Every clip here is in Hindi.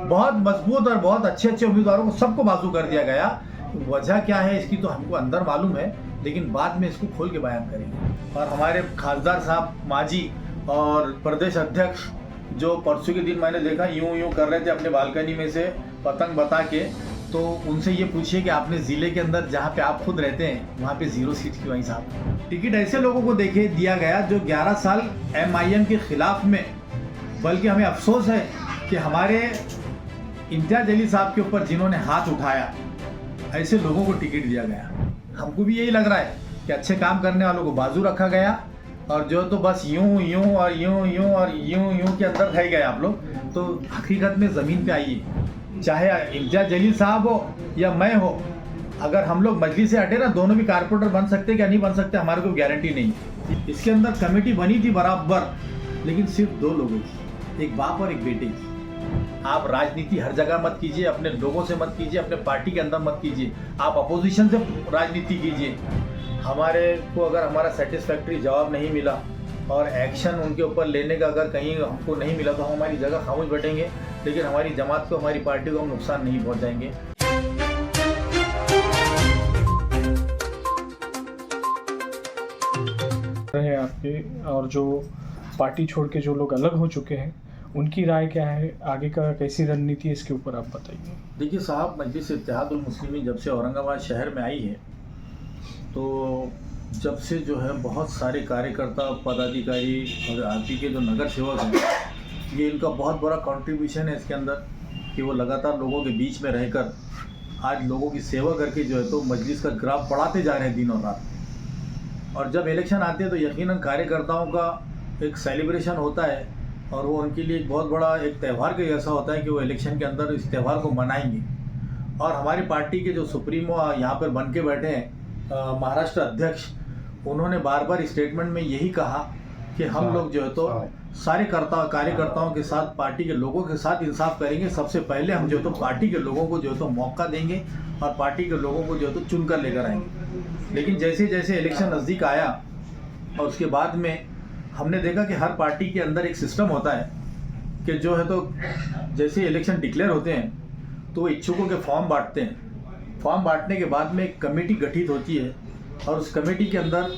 बहुत मजबूत और बहुत अच्छे अच्छे उम्मीदवारों को सबको बाजू कर दिया गया। वजह क्या है इसकी तो हमको अंदर मालूम है, लेकिन बाद में इसको खोल के बयान करेंगे। और हमारे खासदार साहब माजी और प्रदेश अध्यक्ष जो परसों के दिन मैंने देखा यूं यूं कर रहे थे अपने बालकनी में से पतंग बता के, तो उनसे ये पूछिए कि आपने ज़िले के अंदर जहाँ पे आप खुद रहते हैं वहाँ पे 0 सीट क्यों आई साहब? टिकट ऐसे लोगों को देखे दिया गया जो 11 साल MIM के खिलाफ में, बल्कि हमें अफसोस है कि हमारे इम्तियाज अली साहब के ऊपर जिन्होंने हाथ उठाया, ऐसे लोगों को टिकट दिया गया। हमको भी यही लग रहा है कि अच्छे काम करने वालों को बाजू रखा गया, और जो तो बस यूं यूं और यूं यूं और यूं यूं के अंदर रह गए आप लोग। तो हकीकत में ज़मीन पे आइए, चाहे इम्तियाज जलील साहब हो या मैं हो, अगर हम लोग मजलिस से हटे ना, दोनों भी कारपोरेटर बन सकते क्या नहीं बन सकते हमारे को गारंटी नहीं है। इसके अंदर कमेटी बनी थी बराबर, लेकिन सिर्फ 2 लोगों की, एक बाप और एक बेटे की। आप राजनीति हर जगह मत कीजिए, अपने लोगों से मत कीजिए, अपने पार्टी के अंदर मत कीजिए, आप अपोजिशन से राजनीति कीजिए। हमारे को अगर हमारा सेटिस्फैक्ट्री जवाब नहीं मिला और एक्शन उनके ऊपर लेने का अगर कहीं हमको नहीं मिला, तो हम हमारी जगह खामोश बैठेंगे, लेकिन हमारी जमात को, हमारी पार्टी को हम नुकसान नहीं पहुंचाएंगे। है आपके, और जो पार्टी छोड़ के जो लोग अलग हो चुके हैं उनकी राय क्या है, आगे का कैसी रणनीति है, इसके ऊपर आप बताइए। देखिए साहब, मजलिस इत्तेहादुल मुस्लिमीन जब से औरंगाबाद शहर में आई है, तो जब से जो है बहुत सारे कार्यकर्ता, पदाधिकारी और आरपी के जो नगर सेवक हैं, ये इनका बहुत बड़ा कंट्रीब्यूशन है इसके अंदर कि वो लगातार लोगों के बीच में रहकर आज लोगों की सेवा करके जो है तो मजलिस का ग्राफ बढ़ाते जा रहे हैं दिन और रात। और जब इलेक्शन आते हैं तो यकीनन कार्यकर्ताओं का एक सेलिब्रेशन होता है, और वो उनके लिए एक बहुत बड़ा एक त्यौहार के जैसा होता है कि वो इलेक्शन के अंदर इस त्यौहार को मनाएंगे। और हमारी पार्टी के जो सुप्रीमो यहाँ पर बन के बैठे हैं, महाराष्ट्र अध्यक्ष, उन्होंने बार बार स्टेटमेंट में यही कहा कि हम लोग जो है तो सारे कार्यकर्ताओं के साथ, पार्टी के लोगों के साथ इंसाफ करेंगे। सबसे पहले हम जो है तो पार्टी के लोगों को जो है तो मौका देंगे और पार्टी के लोगों को जो है तो चुनकर लेकर आएंगे। लेकिन जैसे जैसे इलेक्शन नज़दीक आया और उसके बाद में हमने देखा कि हर पार्टी के अंदर एक सिस्टम होता है कि जो है तो जैसे इलेक्शन डिक्लेयर होते हैं तो इच्छुकों के फॉर्म बांटते हैं। फॉर्म बांटने के बाद में एक कमेटी गठित होती है, और उस कमेटी के अंदर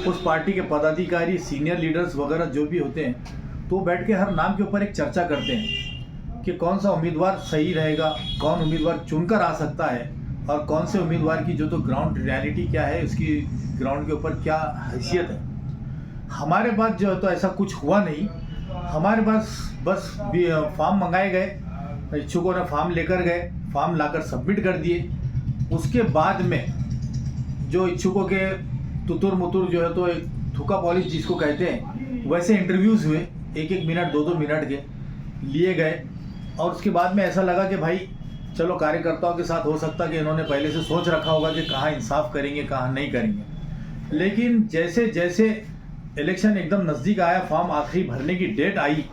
उस पार्टी के पदाधिकारी, सीनियर लीडर्स वगैरह जो भी होते हैं, तो बैठ के हर नाम के ऊपर एक चर्चा करते हैं कि कौन सा उम्मीदवार सही रहेगा, कौन उम्मीदवार चुनकर आ सकता है, और कौन से उम्मीदवार की जो तो ग्राउंड रियलिटी क्या है, उसकी ग्राउंड के ऊपर क्या हैसियत है। हमारे पास जो है तो ऐसा कुछ हुआ नहीं। हमारे पास बस फॉर्म मंगाए गए, इच्छुकों ने फॉर्म लेकर गए, फॉर्म लाकर सबमिट कर दिए। उसके बाद में जो इच्छुकों के तुतुर मुतुर जो है तो एक थूका पॉलिश जिसको कहते हैं, वैसे इंटरव्यूज़ हुए, 1-1 मिनट 2-2 मिनट के लिए गए। और उसके बाद में ऐसा लगा कि भाई चलो, कार्यकर्ताओं के साथ हो सकता कि इन्होंने पहले से सोच रखा होगा कि कहाँ इंसाफ करेंगे, कहाँ नहीं करेंगे। लेकिन जैसे जैसे इलेक्शन एकदम नज़दीक आया, फॉर्म आखिरी भरने की डेट आई,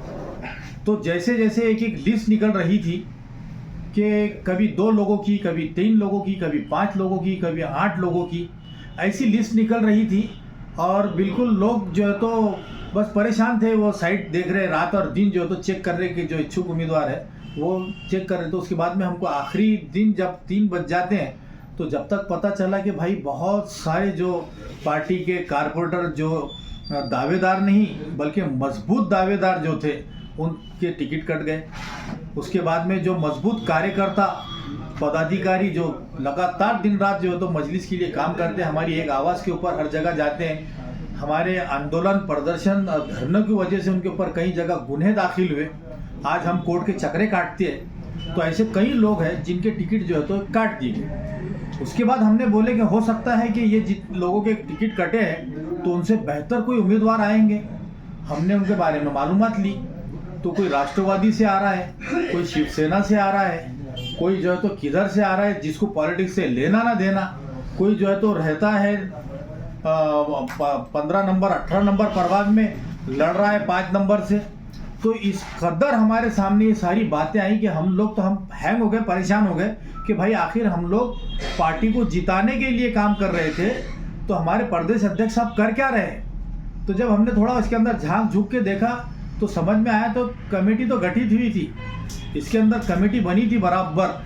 तो जैसे जैसे एक एक लिस्ट निकल रही थी कि कभी 2 लोगों की, कभी 3 लोगों की, कभी 5 लोगों की, कभी 8 लोगों की, ऐसी लिस्ट निकल रही थी। और बिल्कुल लोग जो है तो बस परेशान थे, वो साइट देख रहे, रात और दिन जो है तो चेक कर रहे कि जो इच्छुक उम्मीदवार है वो चेक कर रहे। तो उसके बाद में हमको आखिरी दिन जब 3 बज जाते हैं, तो जब तक पता चला कि भाई बहुत सारे जो पार्टी के कारपोरेटर जो दावेदार नहीं बल्कि मजबूत दावेदार जो थे, उनके टिकट कट गए। उसके बाद में जो मजबूत कार्यकर्ता, पदाधिकारी जो लगातार दिन रात जो है तो मजलिस के लिए काम करते हैं, हमारी एक आवाज़ के ऊपर हर जगह जाते हैं, हमारे आंदोलन, प्रदर्शन और धरनों की वजह से उनके ऊपर कई जगह गुन्हे दाखिल हुए, आज हम कोर्ट के चक्रे काटते हैं। तो ऐसे कई लोग हैं जिनके टिकट जो है तो काट दिए गए। उसके बाद हमने बोले कि हो सकता है कि ये जिन लोगों के टिकट कटे हैं तो उनसे बेहतर कोई उम्मीदवार आएंगे। हमने उनके बारे में मालूमात ली, तो कोई राष्ट्रवादी से आ रहा है, कोई शिवसेना से आ रहा है, कोई जो है तो किधर से आ रहा है जिसको पॉलिटिक्स से लेना ना देना, कोई जो है तो रहता है 15 नंबर 18 नंबर प्रभाग में लड़ रहा है 5 नंबर से। तो इस कदर हमारे सामने ये सारी बातें आई कि हम लोग तो हम हैंग हो गए, परेशान हो गए कि भाई आखिर हम लोग पार्टी को जिताने के लिए काम कर रहे थे, तो हमारे प्रदेश अध्यक्ष साहब कर क्या रहे। तो जब हमने थोड़ा इसके अंदर झांक झुक के देखा तो समझ में आया, तो कमेटी तो गठित हुई थी, इसके अंदर कमेटी बनी थी बराबर,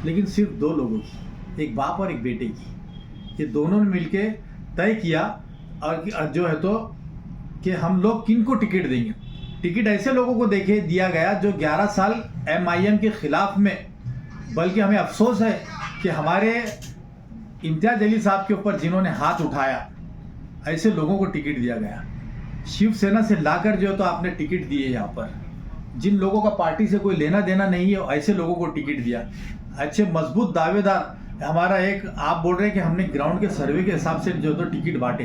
लेकिन सिर्फ 2 लोगों की, एक बाप और एक बेटे की। ये दोनों ने मिलके तय किया और जो है तो कि हम लोग किन को टिकट देंगे। टिकट ऐसे लोगों को दिया गया जो 11 साल MIM के खिलाफ में, बल्कि हमें अफसोस है कि हमारे इम्तियाज अली साहब के ऊपर जिन्होंने हाथ उठाया, ऐसे लोगों को टिकट दिया गया। शिवसेना से लाकर जो है तो आपने टिकट दिए यहाँ पर, जिन लोगों का पार्टी से कोई लेना देना नहीं है ऐसे लोगों को टिकट दिया। अच्छे मजबूत दावेदार, हमारा एक आप बोल रहे हैं कि हमने ग्राउंड के सर्वे के हिसाब से जो तो टिकट बांटे।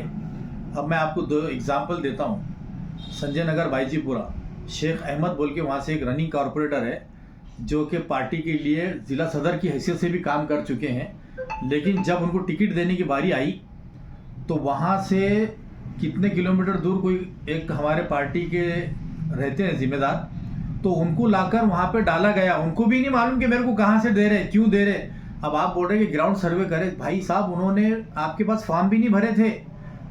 अब मैं आपको 2 एग्जाम्पल देता हूँ। संजय नगर बाईजीपुरा, शेख अहमद बोल के वहाँ से एक रनिंग कॉरपोरेटर है जो कि पार्टी के लिए ज़िला सदर की हैसियत से भी काम कर चुके हैं, लेकिन जब उनको टिकट देने की बारी आई तो वहाँ से कितने किलोमीटर दूर कोई एक हमारे पार्टी के रहते हैं जिम्मेदार, तो उनको लाकर वहाँ पे डाला गया। उनको भी नहीं मालूम कि मेरे को कहाँ से दे रहे, क्यों दे रहे। अब आप बोल रहे हैं कि ग्राउंड सर्वे करे, भाई साहब उन्होंने आपके पास फॉर्म भी नहीं भरे थे,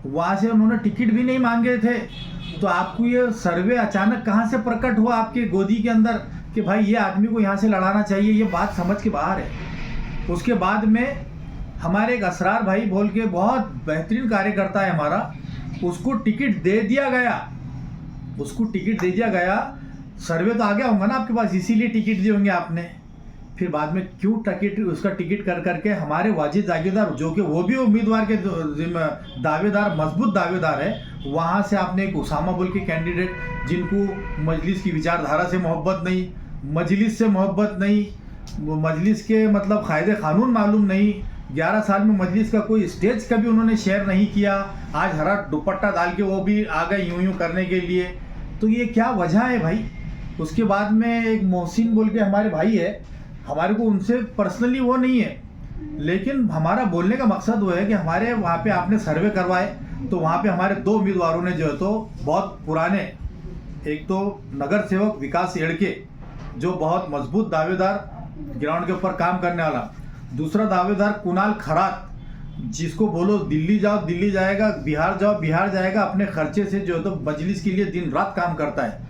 वहाँ से उन्होंने टिकट भी नहीं मांगे थे, तो आपको ये सर्वे अचानक कहाँ से प्रकट हुआ आपके गोदी के अंदर कि भाई ये आदमी को यहाँ से लड़ाना चाहिए। ये बात समझ के बाहर है। उसके बाद में हमारे एक असरार भाई बोल के बहुत बेहतरीन कार्यकर्ता है हमारा, उसको टिकट दे दिया गया, उसको टिकट दे दिया गया। सर्वे तो आ गया होगा ना आपके पास, इसीलिए टिकट दिए होंगे आपने। फिर बाद में क्यों टिकट, उसका टिकट कर करके हमारे वाजिद जागीरदार जो कि वो भी उम्मीदवार के दावेदार, मजबूत दावेदार है, वहाँ से आपने एक उसामा बोल के कैंडिडेट, जिनको मजलिस की विचारधारा से मोहब्बत नहीं, मजलिस से मोहब्बत नहीं, मजलिस के मतलब कायदे कानून मालूम नहीं, 11 साल में मजलिस का कोई स्टेज कभी उन्होंने शेयर नहीं किया, आज हरा दुपट्टा डाल के वो भी आ गए यूं करने के लिए। तो ये क्या वजह है भाई। उसके बाद में एक मोहसिन बोल के हमारे भाई है, हमारे को उनसे पर्सनली वो नहीं है, लेकिन हमारा बोलने का मकसद वो है कि हमारे वहाँ पे आपने सर्वे करवाए, तो वहाँ पे हमारे 2 उम्मीदवारों ने जो है तो बहुत पुराने, एक तो नगर सेवक विकास एड़के जो बहुत मजबूत दावेदार ग्राउंड के ऊपर काम करने वाला, दूसरा दावेदार कुणाल खरात, जिसको बोलो दिल्ली जाओ दिल्ली जाएगा, बिहार जाओ बिहार जाएगा, अपने खर्चे से जो है तो मजलिस के लिए दिन रात काम करता है।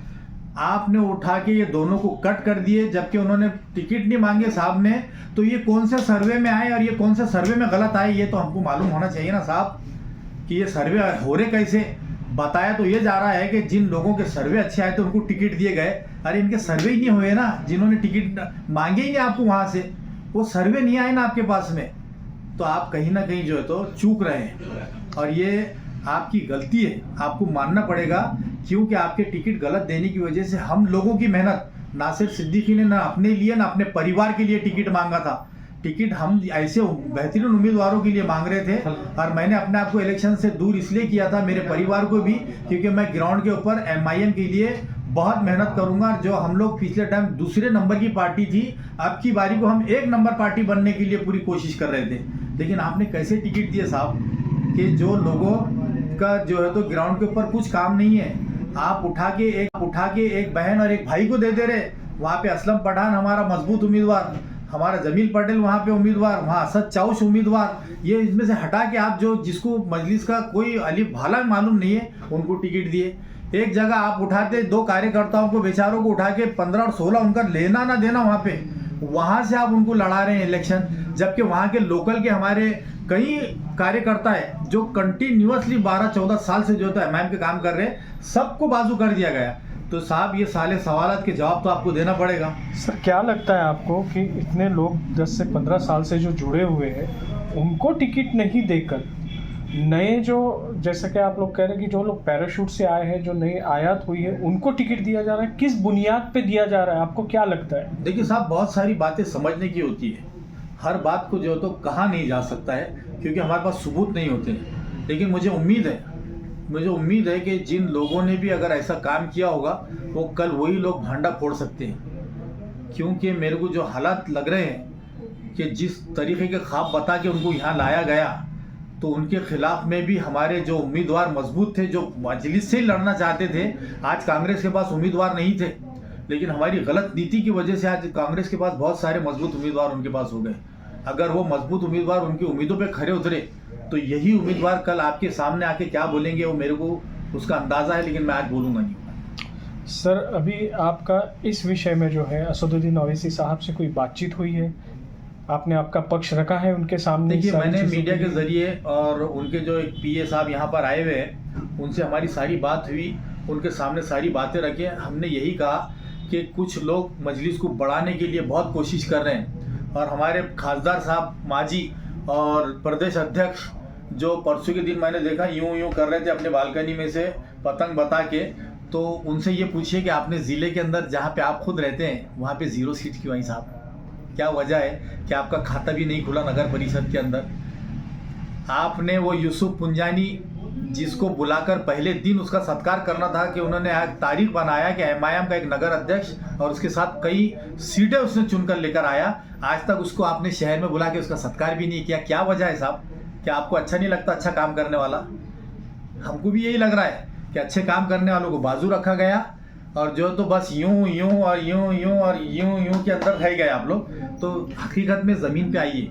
आपने उठा के ये दोनों को कट कर दिए, जबकि उन्होंने टिकट नहीं मांगे साहब ने। तो ये कौन से सर्वे में आए और ये कौन से सर्वे में गलत आए, ये तो हमको मालूम होना चाहिए ना साहब, कि ये सर्वे हो रहे कैसे। बताया तो ये जा रहा है कि जिन लोगों के सर्वे अच्छे आए थे उनको टिकट दिए गए। अरे इनके सर्वे ही नहीं हुए ना, जिन्होंने टिकट मांगे ही नहीं आपको वहाँ से, वो सर्वे नहीं आए ना आपके पास में, तो आप कहीं ना कहीं जो है तो चूक रहे हैं और ये आपकी गलती है, आपको मानना पड़ेगा। क्योंकि आपके टिकट गलत देने की वजह से हम लोगों की मेहनत, नासिर सिद्दीकी ने ना अपने लिए ना अपने परिवार के लिए टिकट मांगा था। टिकट हम ऐसे बेहतरीन उम्मीदवारों के लिए मांग रहे थे और मैंने अपने आप को इलेक्शन से दूर इसलिए किया था, मेरे परिवार को भी, क्योंकि मैं ग्राउंड के ऊपर MIM के लिए बहुत मेहनत करूंगा। जो हम लोग पिछले टाइम दूसरे नंबर की पार्टी थी, अब की बारी को हम 1 नंबर पार्टी बनने के लिए पूरी कोशिश कर रहे थे। लेकिन आपने कैसे टिकट दिए साहब कि जो लोगों का जो है तो ग्राउंड के ऊपर कुछ काम नहीं है, आप उठा के एक बहन और एक भाई को दे रहे। वहाँ पे असलम पठान हमारा मजबूत उम्मीदवार, हमारा जमील पटेल वहाँ पे उम्मीदवार, वहाँ असद चाउश उम्मीदवार, ये इसमें से हटा के आप जो जिसको मजलिस का कोई अलिफ भाला मालूम नहीं है उनको टिकट दिए। एक जगह आप उठाते 2 कार्यकर्ताओं को बेचारों को उठा के 15 और 16 उनका लेना ना देना वहाँ पे, वहाँ से आप उनको लड़ा रहे हैं इलेक्शन, जबकि वहाँ के लोकल के हमारे कई कार्यकर्ता है जो कंटिन्यूअसली 12-14 साल से जो है MIM के काम कर रहे हैं, सबको बाजू कर दिया गया। तो साहब ये साले सवालात के जवाब तो आपको देना पड़ेगा। सर क्या लगता है आपको कि इतने लोग 10 से 15 साल से जो जुड़े हुए हैं उनको टिकट नहीं देकर नए जो, जैसे कि आप लोग कह रहे हैं कि जो लोग पैराशूट से आए हैं, जो नई आयात हुई है, उनको टिकट दिया जा रहा है, किस बुनियाद पे दिया जा रहा है, आपको क्या लगता है? देखिए साहब, बहुत सारी बातें समझने की होती है, हर बात को जो तो कहा नहीं जा सकता है क्योंकि हमारे पास सबूत नहीं होते हैं। लेकिन मुझे उम्मीद है कि जिन लोगों ने भी अगर ऐसा काम किया होगा वो कल वही लोग भांडा फोड़ सकते हैं। क्योंकि मेरे को जो हालात लग रहे हैं कि जिस तरीके के ख्वाब बता के उनको यहाँ लाया गया, तो उनके खिलाफ में भी हमारे जो उम्मीदवार मजबूत थे, जो मजलिस से ही लड़ना चाहते थे, आज कांग्रेस के पास उम्मीदवार नहीं थे, लेकिन हमारी गलत नीति की वजह से आज कांग्रेस के पास बहुत सारे मजबूत उम्मीदवार उनके पास हो गए। अगर वो मजबूत उम्मीदवार उनकी उम्मीदों पे खरे उतरे तो यही उम्मीदवार कल आपके सामने आके क्या बोलेंगे वो मेरे को उसका अंदाज़ा है, लेकिन मैं आज बोलूँगा नहीं। सर अभी आपका इस विषय में जो है असदुद्दीन ओवैसी साहब से कोई बातचीत हुई है? आपने आपका पक्ष रखा है उनके सामने? देखिए, सारी मैंने चीज़ों मीडिया के के लिए? ज़रिए और उनके जो एक पीए साहब यहाँ पर आए हुए हैं उनसे हमारी सारी बात हुई, उनके सामने सारी बातें रखी। हमने यही कहा कि कुछ लोग मजलिस को बढ़ाने के लिए बहुत कोशिश कर रहे हैं और हमारे खासदार साहब माजी और प्रदेश अध्यक्ष जो परसों के दिन मैंने देखा यूं यूं कर रहे थे अपने बालकनी में से पतंग बता के, तो उनसे ये पूछिए कि आपने ज़िले के अंदर जहाँ पे आप खुद रहते हैं वहाँ पे 0 सीट क्यों आई साहब? क्या वजह है कि आपका खाता भी नहीं खुला नगर परिषद के अंदर? आपने वो यूसुफ पुंजानी जिसको बुलाकर पहले दिन उसका सत्कार करना था कि उन्होंने आज तारीख बनाया कि एमआईएम का एक नगर अध्यक्ष और उसके साथ कई सीटें उसने चुनकर लेकर आया, आज तक उसको आपने शहर में बुला के उसका सत्कार भी नहीं किया। क्या वजह है साहब? क्या आपको अच्छा नहीं लगता अच्छा काम करने वाला? हमको भी यही लग रहा है कि अच्छे काम करने वालों को बाजू रखा गया और जो तो बस यूं यूं और यूं यूं और यूं यूं के अंदर रह गए आप लोग। तो हकीकत में ज़मीन पे आइए।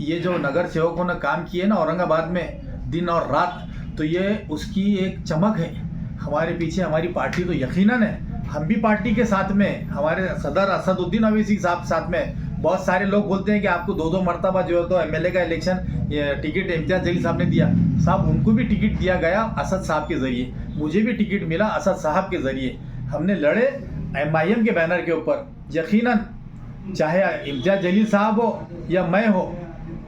ये जो नगर सेवकों ने काम किए ना औरंगाबाद में दिन और रात, तो ये उसकी एक चमक है। हमारे पीछे हमारी पार्टी तो यकीनन है, हम भी पार्टी के साथ में, हमारे सदर असदुद्दीन ओवैसी साहब साथ में। बहुत सारे लोग बोलते हैं कि आपको 2-2 मरतबा जो है तो एमएलए का इलेक्शन टिकट इम्तियाज़ जलील साहब ने दिया। साहब उनको भी टिकट दिया गया असद साहब के ज़रिए, मुझे भी टिकट मिला असद साहब के ज़रिए। हमने लड़े एमआईएम के बैनर के ऊपर। यकीनन चाहे इम्तियाज़ जलील साहब हो या मैं हो,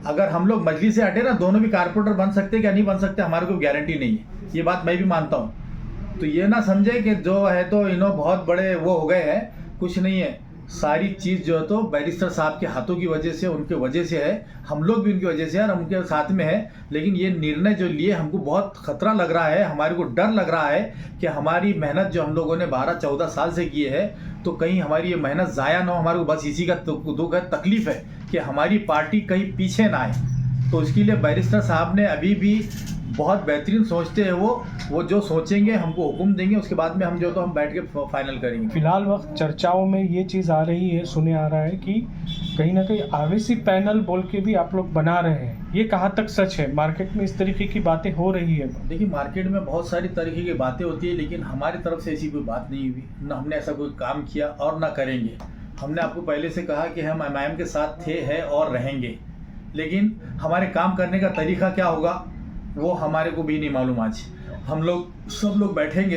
अगर हम लोग मजलिस से हटे ना, दोनों भी कारपोरेटर बन सकते क्या नहीं बन सकते हमारे को गारंटी नहीं है। ये बात मैं भी मानता हूँ। तो ये ना समझे कि जो है तो इन्हों बहुत बड़े वो हो गए हैं, कुछ नहीं है। सारी चीज़ जो है तो बैरिस्टर साहब के हाथों की वजह से, उनके वजह से है। हम लोग भी उनकी वजह से हैं और उनके साथ में है। लेकिन ये निर्णय जो लिए हमको बहुत खतरा लग रहा है, हमारे को डर लग रहा है कि हमारी मेहनत जो हम लोगों ने 12-14 साल से की है, तो कहीं हमारी ये मेहनत ज़ाया ना हो। हमारे को बस इसी का दुख है, तकलीफ़ है कि हमारी पार्टी कहीं पीछे ना आए। तो इसके लिए बैरिस्टर साहब ने अभी भी बहुत बेहतरीन सोचते हैं। वो जो सोचेंगे हमको हुक्म देंगे, उसके बाद में हम जो तो हम बैठ के फाइनल करेंगे। फिलहाल वक्त चर्चाओं में ये चीज़ आ रही है, सुने आ रहा है कि कहीं ना कहीं आवेसी पैनल बोल के भी आप लोग बना रहे हैं। ये कहाँ तक सच है? मार्केट में इस तरीके की बातें हो रही है? देखिए, मार्केट में बहुत सारी तरीके की बातें होती है, लेकिन हमारी तरफ से ऐसी कोई बात नहीं हुई, ना हमने ऐसा कोई काम किया और ना करेंगे। हमने आपको पहले से कहा कि हम एमआईएम के साथ थे, है और रहेंगे, लेकिन हमारे काम करने का तरीका क्या होगा वो हमारे को भी नहीं मालूम। आज हम लोग सब लोग बैठेंगे,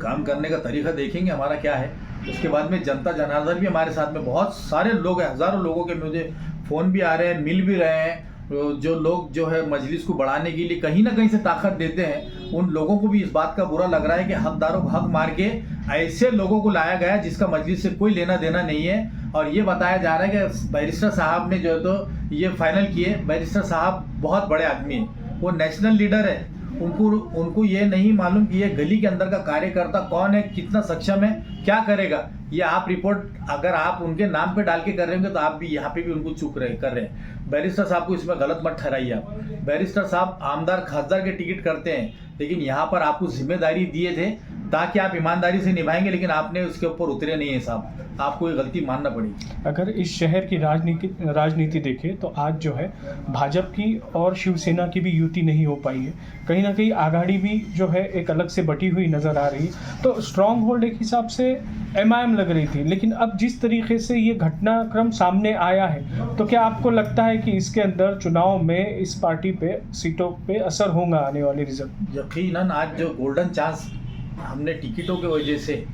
काम करने का तरीका देखेंगे हमारा क्या है। उसके बाद में जनता जनार्दन भी हमारे साथ में, बहुत सारे लोग हैं, हज़ारों लोगों के मुझे फ़ोन भी आ रहे हैं, मिल भी रहे हैं। जो लोग जो है मजलिस को बढ़ाने के लिए कहीं ना कहीं से ताकत देते हैं, उन लोगों को भी इस बात का बुरा लग रहा है कि हकदारों को हक मार के ऐसे लोगों को लाया गया जिसका मजलिस से कोई लेना देना नहीं है। और ये बताया जा रहा है कि बैरिस्टर साहब ने जो है तो ये फाइनल किए। बैरिस्टर साहब बहुत बड़े आदमी हैं, वो नेशनल लीडर है। उनको ये नहीं मालूम कि ये गली के अंदर का कार्यकर्ता कौन है, कितना सक्षम है, क्या करेगा। ये आप रिपोर्ट अगर आप उनके नाम पे डाल के कर रहे होंगे तो आप भी यहाँ पे भी उनको चूक रहे कर रहे हैं। बैरिस्टर साहब को इसमें गलत मत ठहराइए आप। बैरिस्टर साहब आमदार खासदार के टिकट करते हैं, लेकिन यहाँ पर आपको जिम्मेदारी दिए थे ताकि आप ईमानदारी से निभाएंगे, लेकिन आपने उसके ऊपर उतरे नहीं है साहब। आपको ये गलती मानना पड़ेगी। अगर इस शहर की राजनीति देखें तो आज जो है भाजपा की और शिवसेना की भी युति नहीं हो पाई है। कहीं ना कहीं आघाड़ी भी जो है एक अलग से बटी हुई नज़र आ रही है। तो स्ट्रॉन्ग होल्ड एक हिसाब से एमआईएम लग रही थी, लेकिन अब जिस तरीके से ये घटनाक्रम सामने आया है, तो क्या आपको लगता है कि इसके अंदर चुनाव में इस पार्टी पे सीटों पे असर होगा आने वाले रिजल्ट? यकीनन आज जो गोल्डन चांस हमने टिकटों की वजह से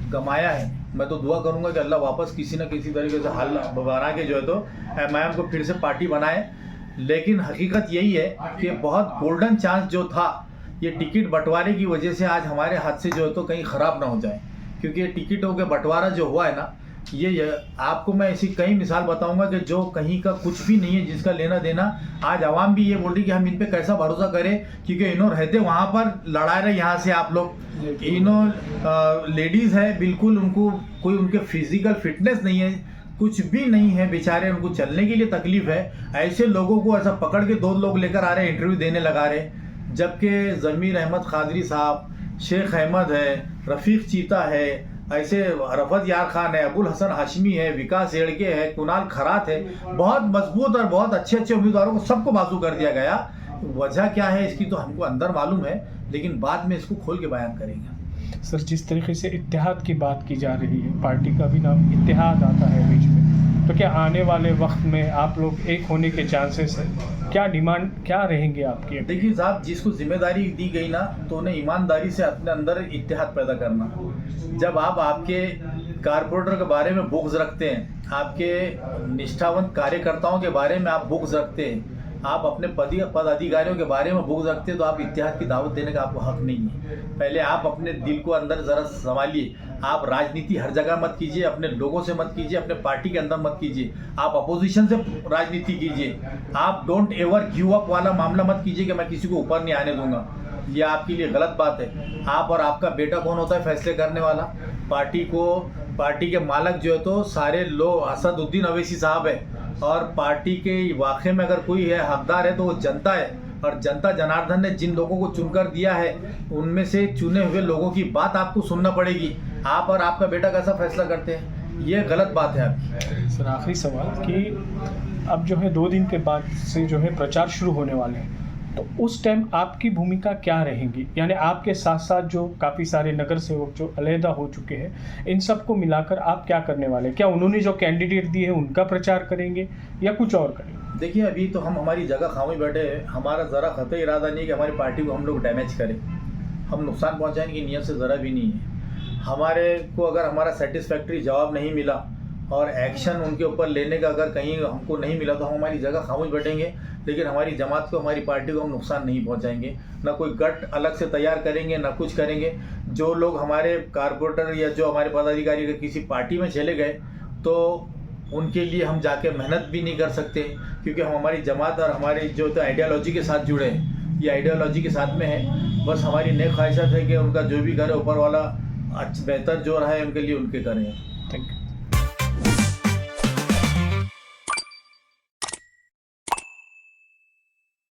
गंवाया है, मैं तो दुआ करूंगा कि अल्लाह वापस किसी न किसी तरीके से हल बना के जो है तो एमआईएम को फिर से पार्टी बनाए। लेकिन हकीकत यही है कि बहुत गोल्डन चांस जो था, ये टिकट बंटवारे की वजह से आज हमारे हाथ से जो है तो कहीं ख़राब ना हो जाए। क्योंकि ये टिकटों के बंटवारा जो हुआ है ना, ये आपको मैं ऐसी कई मिसाल बताऊंगा कि जो कहीं का कुछ भी नहीं है, जिसका लेना देना। आज आवाम भी ये बोल रही कि हम इन पे कैसा भरोसा करें, क्योंकि इन्हों रहते वहाँ पर लड़ा रहे यहाँ से आप लोग। इन्हों लेडीज़ है, बिल्कुल उनको कोई उनके फिजिकल फिटनेस नहीं है, कुछ भी नहीं है बेचारे, उनको चलने के लिए तकलीफ है। ऐसे लोगों को ऐसा पकड़ के 2 लोग लेकर आ रहे हैं, इंटरव्यू देने लगा रहे, जबकि ज़मीर अहमद खादरी साहब, शेख अहमद है, रफ़ीक चीता है, ऐसे रफत यार खान है, अबुल हसन हाशमी है, विकास एड़के है, कुणाल खरात है, बहुत मजबूत और बहुत अच्छे अच्छे उम्मीदवारों को सबको बाजू कर दिया गया। वजह क्या है इसकी तो हमको अंदर मालूम है, लेकिन बाद में इसको खोल के बयान करेंगे। सर जिस तरीके से इत्तेहाद की बात की जा रही है, पार्टी का भी नाम इत्तेहाद आता है बीच में, तो क्या आने वाले वक्त में आप लोग एक होने के चांसेस है? क्या डिमांड क्या रहेंगे आपकी? देखिए साहब, जिसको जिम्मेदारी दी गई ना, तो उन्हें ईमानदारी से अपने अंदर इत्तेहाद पैदा करना। जब आप आपके कारपोरेटर के बारे में बुग़्ज़ रखते हैं, आपके निष्ठावंत कार्यकर्ताओं के बारे में आप बुग़्ज़ रखते हैं, आप अपने पदाधिकारियों के बारे में बुग़्ज़ रखते हैं, तो आप इत्तेहाद की दावत देने का आपको हक नहीं है। पहले आप अपने दिल को अंदर ज़रा संभालिए। आप राजनीति हर जगह मत कीजिए, अपने लोगों से मत कीजिए, अपने पार्टी के अंदर मत कीजिए, आप अपोजिशन से राजनीति कीजिए। आप डोंट एवर गिव अप वाला मामला मत कीजिए कि मैं किसी को ऊपर नहीं आने दूंगा, ये आपके लिए गलत बात है। आप और आपका बेटा कौन होता है फैसले करने वाला? पार्टी के मालक जो है तो सारे लोग असदुद्दीन अवैसी साहब है, और पार्टी के वाक़े में अगर कोई है हकदार है तो वो जनता है, और जनता जनार्दन ने जिन लोगों को चुनकर दिया है उनमें से चुने हुए लोगों की बात आपको सुनना पड़ेगी। आप और आपका बेटा कैसा फैसला करते हैं, ये गलत बात है आपकी। सर आखिरी सवाल कि अब जो है 2 दिन के बाद से जो है प्रचार शुरू होने वाले हैं, तो उस टाइम आपकी भूमिका क्या रहेगी? यानी आपके साथ साथ जो काफ़ी सारे नगर सेवक जो अलहदा हो चुके हैं, इन सबको मिलाकर आप क्या करने वाले हैं? क्या उन्होंने जो कैंडिडेट दिए हैं उनका प्रचार करेंगे या कुछ और करेंगे? देखिए, अभी तो हम हमारी जगह खामोश बैठे हैं। हमारा ज़रा ख़तई इरादा नहीं है कि हमारी पार्टी को हम लोग डैमेज करें, हम नुकसान पहुंचाने की नीयत से ज़रा भी नहीं है। हमारे को अगर हमारा सेटिस्फैक्ट्री जवाब नहीं मिला और एक्शन उनके ऊपर लेने का अगर कहीं हमको नहीं मिला, तो हम हमारी जगह खामोश बैठेंगे, लेकिन हमारी जमात को, हमारी पार्टी को हम नुकसान नहीं पहुंचाएंगे। ना कोई गट अलग से तैयार करेंगे, ना कुछ करेंगे। जो लोग हमारे कारपोरेटर या जो हमारे पदाधिकारी अगर किसी पार्टी में चले गए, तो उनके लिए हम जाके मेहनत भी नहीं कर सकते, क्योंकि हम हमारी जमात और हमारी जो तो आइडियोलॉजी के साथ जुड़े हैं, ये आइडियोलॉजी के साथ में है। बस हमारी नेक ख्वाहिशात है कि उनका जो भी करे ऊपर वाला बेहतर जो रहा है उनके लिए उनके करें।